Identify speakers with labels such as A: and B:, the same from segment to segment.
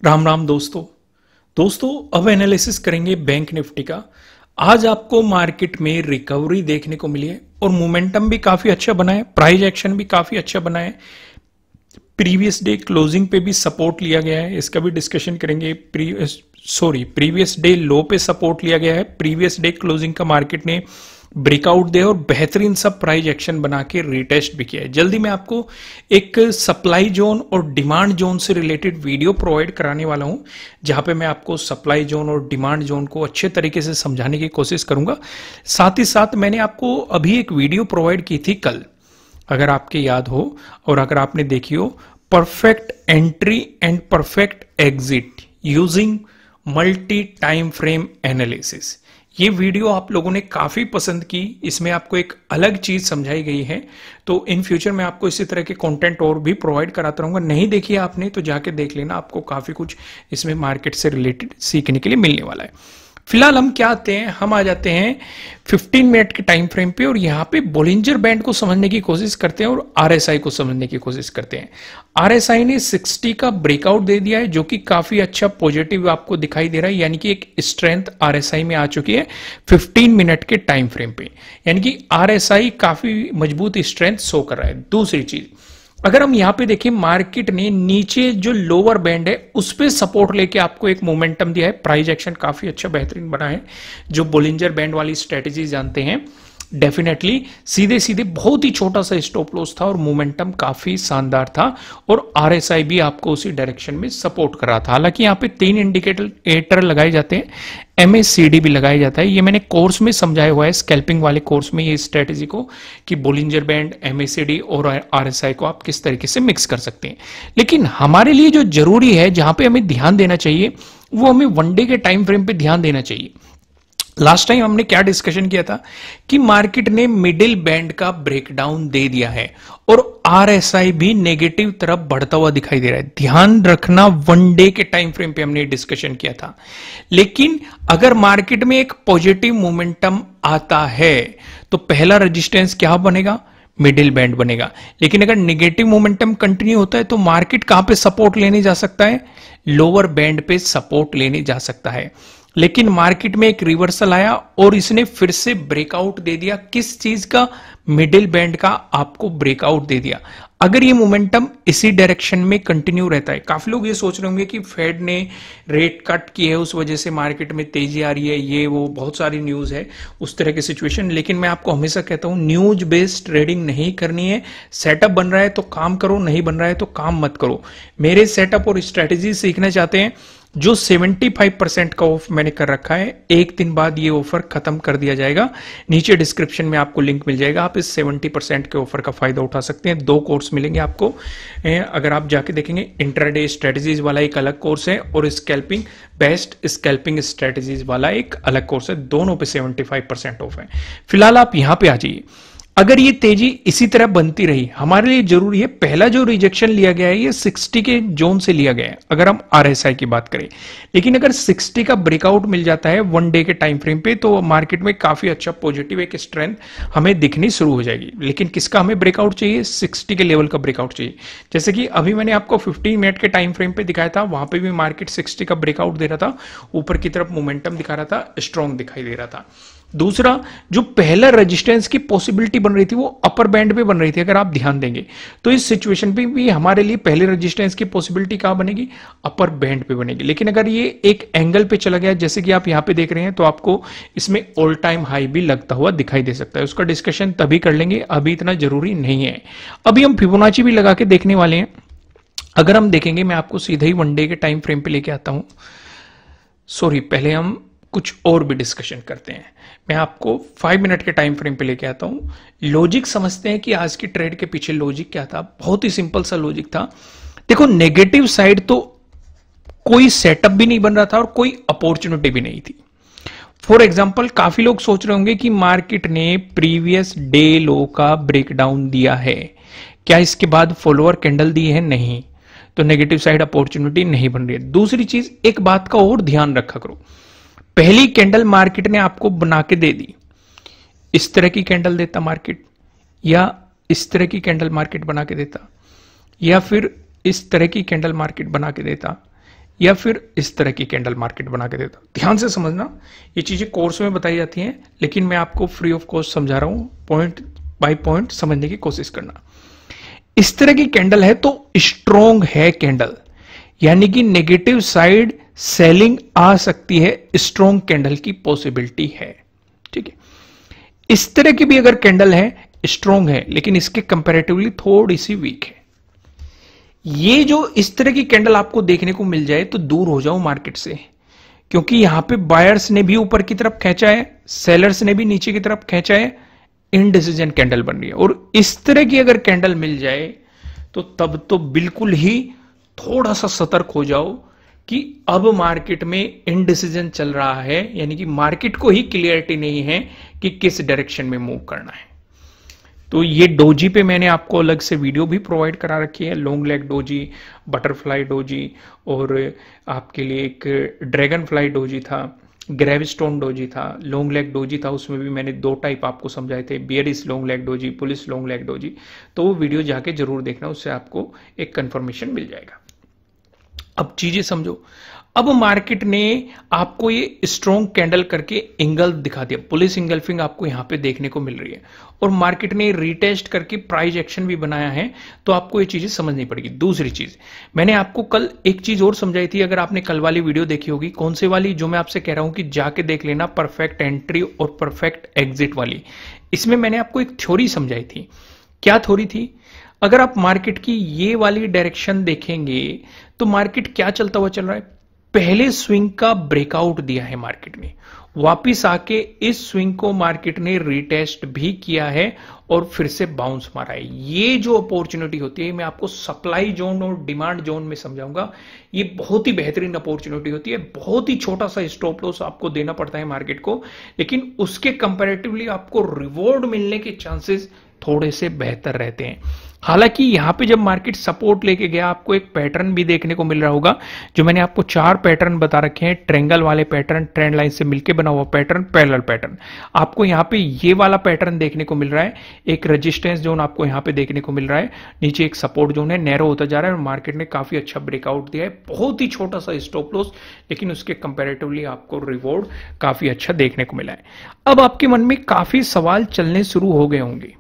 A: राम राम दोस्तों अब एनालिसिस करेंगे बैंक निफ्टी का। आज आपको मार्केट में रिकवरी देखने को मिली है और मोमेंटम भी काफी अच्छा बना है, प्राइस एक्शन भी काफी अच्छा बना है। प्रीवियस डे क्लोजिंग पे भी सपोर्ट लिया गया है, इसका भी डिस्कशन करेंगे। प्रीवियस डे लो पे सपोर्ट लिया गया है, प्रीवियस डे क्लोजिंग का मार्केट ने ब्रेकआउट दे और बेहतरीन सब प्राइस एक्शन बना के रिटेस्ट भी किया है। जल्दी मैं आपको एक सप्लाई जोन और डिमांड जोन से रिलेटेड वीडियो प्रोवाइड कराने वाला हूं, जहां पे मैं आपको सप्लाई जोन और डिमांड जोन को अच्छे तरीके से समझाने की कोशिश करूंगा। साथ ही साथ मैंने आपको अभी एक वीडियो प्रोवाइड की थी कल, अगर आपके याद हो और अगर आपने देखी हो, perfect entry and perfect exit using multi time frame analysis. ये वीडियो आप लोगों ने काफी पसंद की, इसमें आपको एक अलग चीज समझाई गई है। तो इन फ्यूचर में आपको इसी तरह के कंटेंट और भी प्रोवाइड कराता रहूंगा। नहीं देखी आपने तो जाके देख लेना, आपको काफी कुछ इसमें मार्केट से रिलेटेड सीखने के लिए मिलने वाला है। फिलहाल हम क्या आते हैं, हम आ जाते हैं 15 मिनट के टाइम फ्रेम पे और यहाँ पे बोलिंजर बैंड को समझने की कोशिश करते हैं और आरएसआई को समझने की कोशिश करते हैं। आरएसआई ने 60 का ब्रेकआउट दे दिया है, जो कि काफी अच्छा पॉजिटिव आपको दिखाई दे रहा है, यानी कि एक स्ट्रेंथ आरएसआई में आ चुकी है 15 मिनट के टाइम फ्रेम पे, यानी कि आरएसआई काफी मजबूत स्ट्रेंथ शो कर रहा है। दूसरी चीज, अगर हम यहां पे देखें, मार्केट ने नीचे जो लोअर बैंड है उस पे सपोर्ट लेके आपको एक मोमेंटम दिया है, प्राइस एक्शन काफी अच्छा बेहतरीन बना है। जो बोलिंजर बैंड वाली स्ट्रेटेजी जानते हैं, डेफिनेटली सीधे सीधे बहुत ही छोटा सा स्टॉप लॉस था और मोमेंटम काफी शानदार था और आरएसआई भी आपको उसी डायरेक्शन में सपोर्ट कर रहा था। हालांकि यहाँ पे 3 इंडिकेटर लगाए जाते हैं, एमएसीडी भी लगाया जाता है। ये मैंने कोर्स में समझाया हुआ है, स्कैल्पिंग वाले कोर्स में, ये स्ट्रेटेजी को कि बोलिंजर बैंड, एमएसीडी और आरएसआई को आप किस तरीके से मिक्स कर सकते हैं। लेकिन हमारे लिए जो जरूरी है, जहां पे हमें ध्यान देना चाहिए, वो हमें वनडे के टाइम फ्रेम पे ध्यान देना चाहिए। लास्ट टाइम हमने क्या डिस्कशन किया था कि मार्केट ने मिडिल बैंड का ब्रेकडाउन दे दिया है और आरएसआई भी नेगेटिव तरफ बढ़ता हुआ दिखाई दे रहा है। ध्यान रखना, वनडे के टाइम फ्रेम पे हमने डिस्कशन किया था। लेकिन अगर मार्केट में एक पॉजिटिव मोमेंटम आता है तो पहला रेजिस्टेंस क्या बनेगा? मिडिल बैंड बनेगा। लेकिन अगर नेगेटिव मोमेंटम कंटिन्यू होता है तो मार्केट कहां पे सपोर्ट लेने जा सकता है? लोअर बैंड पे सपोर्ट लेने जा सकता है। लेकिन मार्केट में एक रिवर्सल आया और इसने फिर से ब्रेकआउट दे दिया। किस चीज का? मिडिल बैंड का आपको ब्रेकआउट दे दिया। अगर ये मोमेंटम इसी डायरेक्शन में कंटिन्यू रहता है, काफी लोग ये सोच रहे होंगे कि फेड ने रेट कट किए है, उस वजह से मार्केट में तेजी आ रही है, ये वो बहुत सारी न्यूज है, उस तरह की सिचुएशन। लेकिन मैं आपको हमेशा कहता हूं, न्यूज बेस्ड ट्रेडिंग नहीं करनी है। सेटअप बन रहा है तो काम करो, नहीं बन रहा है तो काम मत करो। मेरे सेटअप और स्ट्रेटेजी सीखना चाहते हैं, जो 75% का ऑफ मैंने कर रखा है, एक दिन बाद ये ऑफर खत्म कर दिया जाएगा। नीचे डिस्क्रिप्शन में आपको लिंक मिल जाएगा, आप इस 70% के ऑफर का फायदा उठा सकते हैं। 2 कोर्स मिलेंगे आपको, अगर आप जाके देखेंगे। इंट्राडे स्ट्रेटेजीज वाला एक अलग कोर्स है और स्कैल्पिंग, बेस्ट स्कैल्पिंग स्ट्रेटेजीज वाला एक अलग कोर्स है। दोनों पे 75% ऑफ है। फिलहाल आप यहां पे आ जाइए। अगर ये तेजी इसी तरह बनती रही, हमारे लिए जरूरी है, पहला जो रिजेक्शन लिया गया है ये 60 के जोन से लिया गया है, अगर हम आरएसआई की बात करें। लेकिन अगर 60 का ब्रेकआउट मिल जाता है वन डे के टाइम फ्रेम पे, तो मार्केट में काफी अच्छा पॉजिटिव एक स्ट्रेंथ हमें दिखनी शुरू हो जाएगी। लेकिन किसका हमें ब्रेकआउट चाहिए? 60 के लेवल का ब्रेकआउट चाहिए। जैसे कि अभी मैंने आपको 15 मिनट के टाइम फ्रेम पे दिखाया था, वहां पे भी मार्केट 60 का ब्रेकआउट दे रहा था, ऊपर की तरफ मोमेंटम दिखा रहा था, स्ट्रॉन्ग दिखाई दे रहा था। दूसरा, जो पहला रेजिस्टेंस की पॉसिबिलिटी बन रही थी वो अपर बैंड पे बन रही थी। अगर आप ध्यान देंगे तो इस सिचुएशन पे भी हमारे लिए पहले रेजिस्टेंस की पॉसिबिलिटी कहां बनेगी? अपर बैंड पे बनेगी। लेकिन अगर ये एक एंगल पे चला गया, जैसे कि आप यहां पे देख रहे हैं, तो आपको इसमें ऑल टाइम हाई भी लगता हुआ दिखाई दे सकता है। उसका डिस्कशन तभी कर लेंगे, अभी इतना जरूरी नहीं है। अभी हम फिबोनाची भी लगा के देखने वाले हैं। अगर हम देखेंगे, मैं आपको सीधे ही वनडे के टाइम फ्रेम पे लेके आता हूं। सॉरी, पहले हम कुछ और भी डिस्कशन करते हैं। मैं आपको 5 मिनट के टाइम फ्रेम पे लेके आता हूं। लॉजिक समझते हैं कि आज की ट्रेड के पीछे लॉजिक क्या था। बहुत ही सिंपल सा लॉजिक था। देखो, नेगेटिव साइड तो कोई सेटअप भी नहीं बन रहा था और कोई अपॉर्चुनिटी भी नहीं थी। फॉर एग्जांपल, काफी लोग सोच रहे होंगे कि मार्केट ने प्रीवियस डे लो का ब्रेकडाउन दिया है, क्या इसके बाद फॉलोअर कैंडल दी है? नहीं, तो नेगेटिव साइड अपॉर्चुनिटी नहीं बन रही है। दूसरी चीज, एक बात का और ध्यान रखा करो, पहली कैंडल मार्केट ने आपको बना के दे दी, इस तरह की कैंडल देता मार्केट, या इस तरह की कैंडल मार्केट बना के देता, या फिर इस तरह की कैंडल मार्केट बना के देता, या फिर इस तरह की कैंडल मार्केट बना के देता। ध्यान से समझना, ये चीजें कोर्स में बताई जाती हैं, लेकिन मैं आपको फ्री ऑफ कॉस्ट समझा रहा हूं, पॉइंट बाय पॉइंट समझने की कोशिश करना। इस तरह की कैंडल है तो स्ट्रॉन्ग है कैंडल, यानी कि नेगेटिव साइड सेलिंग आ सकती है, स्ट्रॉन्ग कैंडल की पॉसिबिलिटी है। ठीक है, इस तरह की भी अगर कैंडल है, स्ट्रॉन्ग है, लेकिन इसके कंपैरेटिवली थोड़ी सी वीक है। ये जो इस तरह की कैंडल आपको देखने को मिल जाए तो दूर हो जाओ मार्केट से, क्योंकि यहां पे बायर्स ने भी ऊपर की तरफ खींचा है, सेलर्स ने भी नीचे की तरफ खींचा है, इनडिसीजन कैंडल बन रही है। और इस तरह की अगर कैंडल मिल जाए तो तब तो बिल्कुल ही थोड़ा सा सतर्क हो जाओ कि अब मार्केट में इनडिसीजन चल रहा है, यानी कि मार्केट को ही क्लियरिटी नहीं है कि किस डायरेक्शन में मूव करना है। तो ये डोजी पे मैंने आपको अलग से वीडियो भी प्रोवाइड करा रखी है, long leg doji, butterfly doji, और आपके लिए एक ड्रैगन फ्लाई डोजी था, ग्रेविस्टोन डोजी था, लॉन्ग लेग डोजी था, उसमें भी मैंने 2 टाइप आपको समझाए थे, बियरिस long leg doji, police long leg doji. तो वो वीडियो जाके जरूर देखना, उससे आपको एक कंफर्मेशन मिल जाएगा। अब चीजें समझो, अब मार्केट ने आपको ये स्ट्रॉन्ग कैंडल करके एंगल दिखा दिया, पुलिस इंगल्फिंग आपको यहां पे देखने को मिल रही है, और मार्केट ने रीटेस्ट करके प्राइस एक्शन भी बनाया है, तो आपको ये चीजें समझनी पड़ेगी। दूसरी चीज, मैंने आपको कल एक चीज और समझाई थी, अगर आपने कल वाली वीडियो देखी होगी, कौन से वाली, जो मैं आपसे कह रहा हूं कि जाके देख लेना, परफेक्ट एंट्री और परफेक्ट एग्जिट वाली। इसमें मैंने आपको एक थ्योरी समझाई थी। क्या थ्योरी थी? अगर आप मार्केट की ये वाली डायरेक्शन देखेंगे तो मार्केट क्या चलता हुआ चल रहा है, पहले स्विंग का ब्रेकआउट दिया है मार्केट ने, वापिस आके इस स्विंग को मार्केट ने रीटेस्ट भी किया है और फिर से बाउंस मारा है। ये जो अपॉर्चुनिटी होती है, मैं आपको सप्लाई जोन और डिमांड जोन में समझाऊंगा, ये बहुत ही बेहतरीन अपॉर्चुनिटी होती है। बहुत ही छोटा सा स्टॉप लॉस आपको देना पड़ता है मार्केट को, लेकिन उसके कंपैरेटिवली आपको रिवॉर्ड मिलने के चांसेस थोड़े से बेहतर रहते हैं। हालांकि यहां पे जब मार्केट सपोर्ट लेके गया, आपको एक पैटर्न भी देखने को मिल रहा होगा, जो मैंने आपको 4 पैटर्न बता रखे हैं, ट्रेंगल वाले पैटर्न, ट्रेंड लाइन से मिलकर बना हुआ पैटर्न, पैरेलल पैटर्न। आपको यहां पे ये वाला पैटर्न देखने को मिल रहा है, एक रेजिस्टेंस जोन आपको यहां पे देखने को मिल रहा है, नीचे एक सपोर्ट जोन है, नैरो होता जा रहा है, और मार्केट ने काफी अच्छा ब्रेकआउट दिया है। बहुत ही छोटा सा स्टॉप लॉस, लेकिन उसके कंपैरेटिवली आपको रिवॉर्ड काफी अच्छा देखने को मिला है। अब आपके मन में काफी सवाल चलने शुरू हो गए होंगे,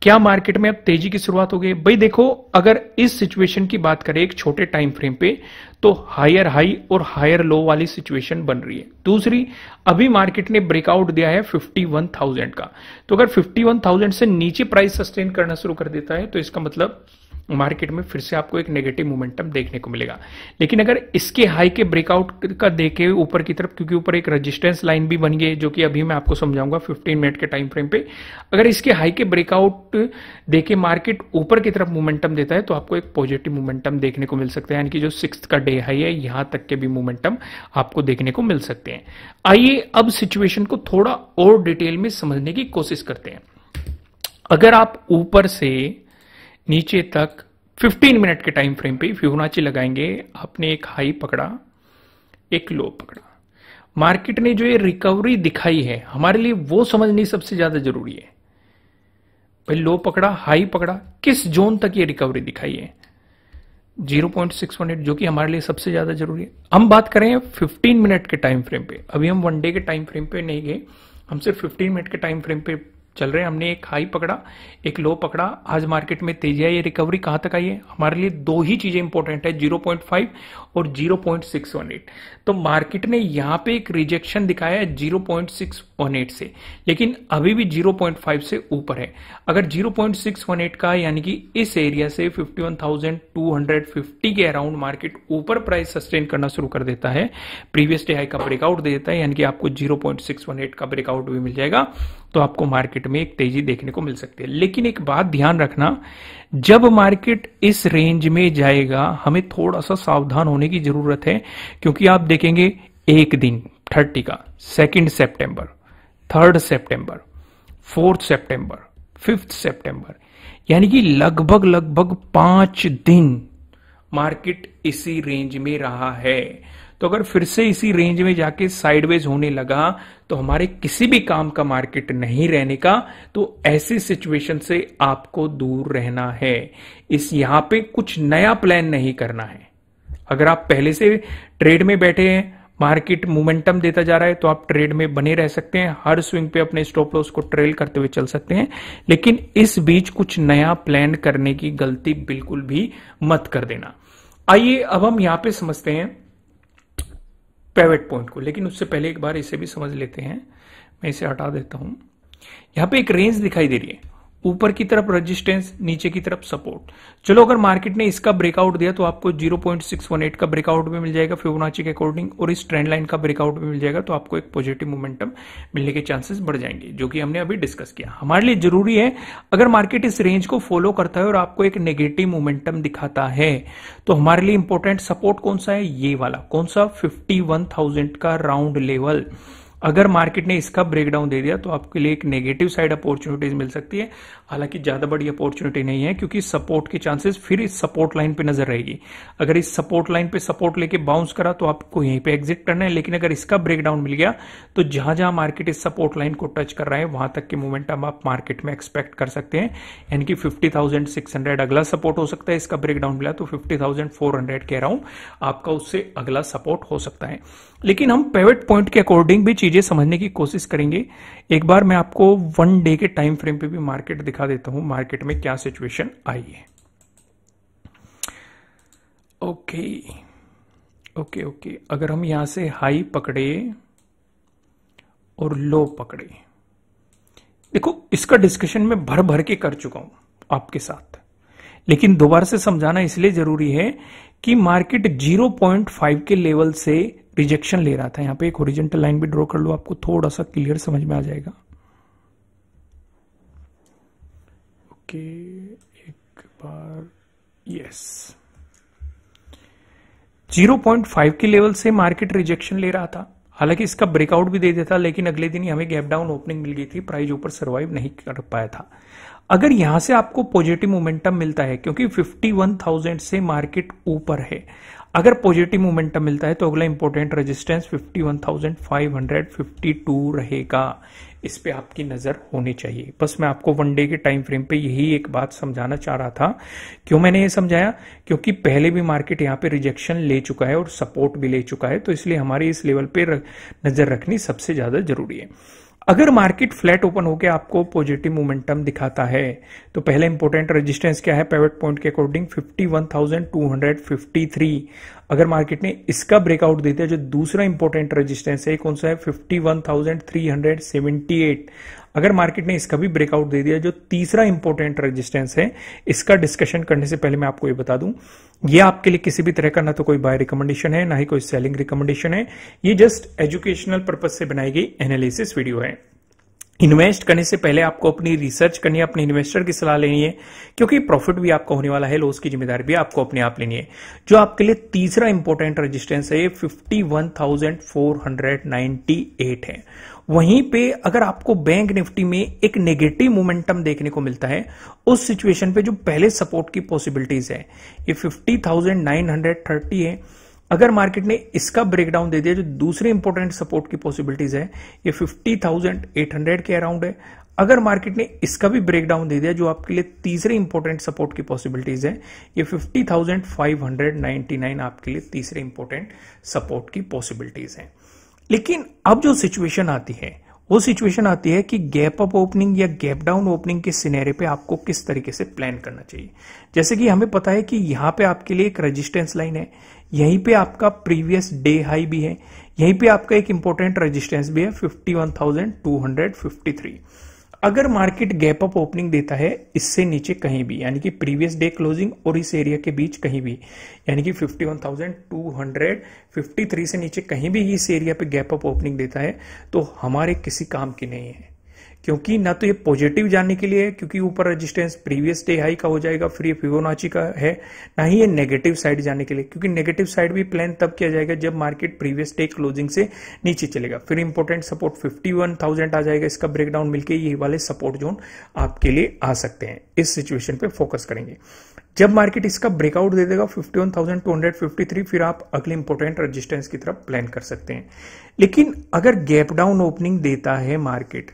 A: क्या मार्केट में अब तेजी की शुरुआत हो गई? भाई देखो, अगर इस सिचुएशन की बात करें एक छोटे टाइम फ्रेम पे, तो हायर हाई और हायर लो वाली सिचुएशन बन रही है। दूसरी, अभी मार्केट ने ब्रेकआउट दिया है 51,000 का, तो अगर 51,000 से नीचे प्राइस सस्टेन करना शुरू कर देता है तो इसका मतलब मार्केट में फिर से आपको एक नेगेटिव मोमेंटम देखने को मिलेगा। लेकिन अगर इसके हाई के ब्रेकआउट का देखे ऊपर की तरफ, क्योंकि ऊपर एक रेजिस्टेंस लाइन भी बन गई है, जो कि अभी मैं आपको समझाऊंगा 15 मिनट के टाइम फ्रेम पे, अगर इसके हाई के ब्रेकआउट देके मार्केट ऊपर की तरफ मोमेंटम देता है तो आपको एक पॉजिटिव मोमेंटम देखने को मिल सकता है, यानी कि जो 6th का डे हाई है, यहां तक के भी मोमेंटम आपको देखने को मिल सकते हैं। आइए अब सिचुएशन को थोड़ा और डिटेल में समझने की कोशिश करते हैं। अगर आप ऊपर से नीचे तक 15 मिनट के टाइम फ्रेम पे फिबोनाची लगाएंगे, आपने एक हाई पकड़ा, एक लो पकड़ा, मार्केट ने जो ये रिकवरी दिखाई है, हमारे लिए वो समझनी सबसे ज्यादा जरूरी है। भाई लो पकड़ा, हाई पकड़ा, किस जोन तक ये रिकवरी दिखाई है? 0.618, जो कि हमारे लिए सबसे ज्यादा जरूरी है। हम बात करें 15 मिनट के टाइम फ्रेम पे, अभी हम 1 डे के टाइम फ्रेम पे नहीं गए, हम सिर्फ 15 मिनट के टाइम फ्रेम पे चल रहे हैं। हमने एक हाई पकड़ा, एक लो पकड़ा, आज मार्केट में तेजी आई, ये रिकवरी कहां तक आई है? हमारे लिए 2 ही चीजें इंपॉर्टेंट है, 0.5 और 0.618। तो मार्केट ने यहां पे एक रिजेक्शन दिखाया है 0.618 से, लेकिन अभी भी 0.5 से ऊपर है। अगर 0.618 का, यानी कि इस एरिया से 51,250 के अराउंड मार्केट ऊपर प्राइस सस्टेन करना शुरू कर देता है, प्रीवियस डे हाई का ब्रेकआउट दे देता है, यानी कि आपको 0.618 का ब्रेकआउट भी मिल जाएगा, तो आपको मार्केट में एक तेजी देखने को मिल सकती है। लेकिन एक बात ध्यान रखना, जब मार्केट इस रेंज में जाएगा हमें थोड़ा सा सावधान होने की जरूरत है, क्योंकि आप देखेंगे एक दिन 30 का, 2 सितंबर, 3 सितंबर, 4 सितंबर, 5 सितंबर, यानी कि लगभग 5 दिन मार्केट इसी रेंज में रहा है। तो अगर फिर से इसी रेंज में जाके साइडवेज होने लगा तो हमारे किसी भी काम का मार्केट नहीं रहने का, तो ऐसी सिचुएशन से आपको दूर रहना है। यहां पे कुछ नया प्लान नहीं करना है, अगर आप पहले से ट्रेड में बैठे हैं, मार्केट मोमेंटम देता जा रहा है, तो आप ट्रेड में बने रह सकते हैं, हर स्विंग पे अपने स्टॉप लॉस को ट्रेल करते हुए चल सकते हैं। लेकिन इस बीच कुछ नया प्लान करने की गलती बिल्कुल भी मत कर देना। आइए अब हम यहां पे समझते हैं पिवट पॉइंट को, लेकिन उससे पहले एक बार इसे भी समझ लेते हैं। मैं इसे हटा देता हूं। यहां पे एक रेंज दिखाई दे रही है, ऊपर की तरफ रेजिस्टेंस, नीचे की तरफ सपोर्ट। चलो अगर मार्केट ने इसका ब्रेकआउट दिया तो आपको 0.618 का ब्रेकआउट भी मिल जाएगा फिबोनाची के अकॉर्डिंग, और इस ट्रेंड लाइन का ब्रेकआउट भी मिल जाएगा, तो आपको एक पॉजिटिव मोमेंटम मिलने के चांसेस बढ़ जाएंगे, जो कि हमने अभी डिस्कस किया। हमारे लिए जरूरी है, अगर मार्केट इस रेंज को फॉलो करता है और आपको एक नेगेटिव मोमेंटम दिखाता है, तो हमारे लिए इंपॉर्टेंट सपोर्ट कौन सा है? ये वाला। कौन सा? 51,000 का राउंड लेवल। अगर मार्केट ने इसका ब्रेकडाउन दे दिया तो आपके लिए एक नेगेटिव साइड अपॉर्चुनिटीज मिल सकती है, हालांकि ज्यादा बड़ी अपॉर्चुनिटी नहीं है, क्योंकि सपोर्ट के चांसेस फिर इस सपोर्ट लाइन पे नजर रहेगी। अगर इस सपोर्ट लाइन पे सपोर्ट लेके बाउंस करा तो आपको यहीं पे एग्जिट करना है, लेकिन अगर इसका ब्रेकडाउन मिल गया तो जहां जहां मार्केट इस सपोर्ट लाइन को टच कर रहा है वहां तक के मोमेंटम आप मार्केट में एक्सपेक्ट कर सकते हैं। यानी कि 50,600 अगला सपोर्ट हो सकता है, इसका ब्रेकडाउन मिला तो 50,400 के अराउंड आपका उससे अगला सपोर्ट हो सकता है। लेकिन हम पिवट पॉइंट के अकॉर्डिंग भी चीजें समझने की कोशिश करेंगे। एक बार मैं आपको 1 डे के टाइम फ्रेम पे भी मार्केट दिखा देता हूं, मार्केट में क्या सिचुएशन आई है। ओके, अगर हम यहां से हाई पकड़े और लो पकड़े, देखो इसका डिस्कशन मैं भर भर के कर चुका हूं आपके साथ, लेकिन दोबारा से समझाना इसलिए जरूरी है कि मार्केट 0.5 के लेवल से रिजेक्शन ले रहा था। यहां पे एक हॉरिजॉन्टल लाइन भी ड्रॉ कर लो, आपको थोड़ा सा क्लियर समझ में आ जाएगा। ओके, एक बार, यस, 0.5 के लेवल से मार्केट रिजेक्शन ले रहा था। हालांकि इसका ब्रेकआउट भी दे देता, लेकिन अगले दिन ही हमें गैप डाउन ओपनिंग मिल गई थी, प्राइस ऊपर सर्वाइव नहीं कर पाया था। अगर यहां से आपको पॉजिटिव मोमेंटम मिलता है, क्योंकि 51,000 से मार्केट ऊपर है, अगर पॉजिटिव मोमेंटम मिलता है तो अगला इंपॉर्टेंट रेजिस्टेंस 51,552 रहेगा। इस पे आपकी नजर होनी चाहिए। बस मैं आपको 1 डे के टाइम फ्रेम पे यही एक बात समझाना चाह रहा था। क्यों मैंने ये समझाया? क्योंकि पहले भी मार्केट यहाँ पे रिजेक्शन ले चुका है और सपोर्ट भी ले चुका है, तो इसलिए हमारी इस लेवल पे नजर रखनी सबसे ज्यादा जरूरी है। अगर मार्केट फ्लैट ओपन होकर आपको पॉजिटिव मोमेंटम दिखाता है तो पहला इंपॉर्टेंट रेजिस्टेंस क्या है पिवट पॉइंट के अकॉर्डिंग? 51,253। अगर मार्केट ने इसका ब्रेकआउट दे दिया, जो दूसरा इंपॉर्टेंट रेजिस्टेंस है, कौन सा है? 51,378। अगर मार्केट ने इसका भी ब्रेकआउट दे दिया, जो तीसरा इंपॉर्टेंट रेजिस्टेंस है, इसका डिस्कशन करने से पहले मैं आपको ये बता दूं, ये आपके लिए किसी भी तरह का ना तो कोई बाय रिकमेंडेशन है, ना ही कोई सेलिंग रिकमेंडेशन है। ये जस्ट एजुकेशनल पर्पज से बनाई गई एनालिसिस वीडियो है। इन्वेस्ट करने से पहले आपको अपनी रिसर्च करनी है, अपने इन्वेस्टर की सलाह लेनी है, क्योंकि प्रॉफिट भी आपका होने वाला है, लॉस की जिम्मेदारी भी आपको अपने आप लेनी है। जो आपके लिए तीसरा इंपॉर्टेंट रेजिस्टेंस है, 51,498 है। वहीं पे अगर आपको बैंक निफ्टी में एक नेगेटिव मोमेंटम देखने को मिलता है, उस सिचुएशन पे जो पहले सपोर्ट की पॉसिबिलिटीज है, ये 50,930 है। अगर मार्केट ने इसका ब्रेकडाउन दे दिया, जो दूसरे इंपॉर्टेंट सपोर्ट की पॉसिबिलिटीज है, ये 50,800 के अराउंड है। अगर मार्केट ने इसका भी ब्रेकडाउन दे दिया, जो आपके लिए तीसरे इंपॉर्टेंट सपोर्ट की पॉसिबिलिटीज है, ये 50,599 आपके लिए तीसरे इंपॉर्टेंट सपोर्ट की पॉसिबिलिटीज है। लेकिन अब जो सिचुएशन आती है, वो सिचुएशन आती है कि गैप अप ओपनिंग या गैप डाउन ओपनिंग के सिनेरियो पे आपको किस तरीके से प्लान करना चाहिए। जैसे कि हमें पता है कि यहां पे आपके लिए एक रेजिस्टेंस लाइन है, यहीं पे आपका प्रीवियस डे हाई भी है, यहीं पे आपका एक इंपॉर्टेंट रेजिस्टेंस भी है 51,253। अगर मार्केट गैप अप ओपनिंग देता है इससे नीचे कहीं भी, यानी कि प्रीवियस डे क्लोजिंग और इस एरिया के बीच कहीं भी, यानी कि 51,253 से नीचे कहीं भी इस एरिया पे गैप अप ओपनिंग देता है, तो हमारे किसी काम की नहीं है। क्योंकि ना तो ये पॉजिटिव जाने के लिए है, क्योंकि ऊपर रेजिस्टेंस प्रीवियस डे हाई का हो जाएगा, फिर ये फिबोनाची का है, ना ही ये नेगेटिव साइड जाने के लिए, क्योंकि नेगेटिव साइड भी प्लान तब किया जाएगा जब मार्केट प्रीवियस डे क्लोजिंग से नीचे चलेगा। फिर इंपॉर्टेंट सपोर्ट 51,000 आ जाएगा, इसका ब्रेकडाउन मिलकर ये वाले सपोर्ट जोन आपके लिए आ सकते हैं। इस सिचुएशन पे फोकस करेंगे। जब मार्केट इसका ब्रेकआउट दे देगा 51,253, फिर आप अगले इंपॉर्टेंट रेजिस्टेंस की तरफ प्लान कर सकते हैं। लेकिन अगर गैप डाउन ओपनिंग देता है मार्केट,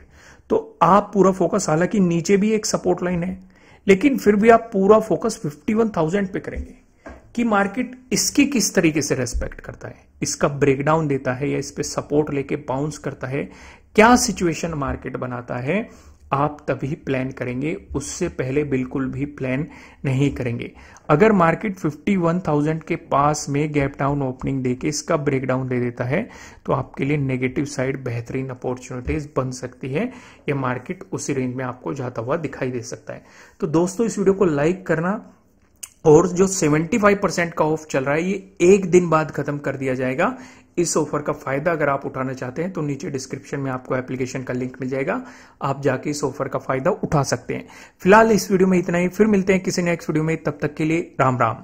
A: तो आप पूरा फोकस, हालांकि नीचे भी एक सपोर्ट लाइन है, लेकिन फिर भी आप पूरा फोकस 51,000 पे करेंगे। कि मार्केट इसकी किस तरीके से रेस्पेक्ट करता है, इसका ब्रेकडाउन देता है या इस पे सपोर्ट लेके बाउंस करता है, क्या सिचुएशन मार्केट बनाता है, आप तभी प्लान करेंगे, उससे पहले बिल्कुल भी प्लान नहीं करेंगे। अगर मार्केट 51,000 के पास में गैप डाउन ओपनिंग देके इसका ब्रेकडाउन दे देता है तो आपके लिए नेगेटिव साइड बेहतरीन अपॉर्चुनिटीज बन सकती है, या मार्केट उसी रेंज में आपको जाता हुआ दिखाई दे सकता है। तो दोस्तों इस वीडियो को लाइक करना, और जो 75% का ऑफ चल रहा है ये एक दिन बाद खत्म कर दिया जाएगा। इस ऑफर का फायदा अगर आप उठाना चाहते हैं तो नीचे डिस्क्रिप्शन में आपको एप्लीकेशन का लिंक मिल जाएगा, आप जाके इस ऑफर का फायदा उठा सकते हैं। फिलहाल इस वीडियो में इतना ही, फिर मिलते हैं किसी नेक्स्ट वीडियो में, तब तक के लिए राम राम।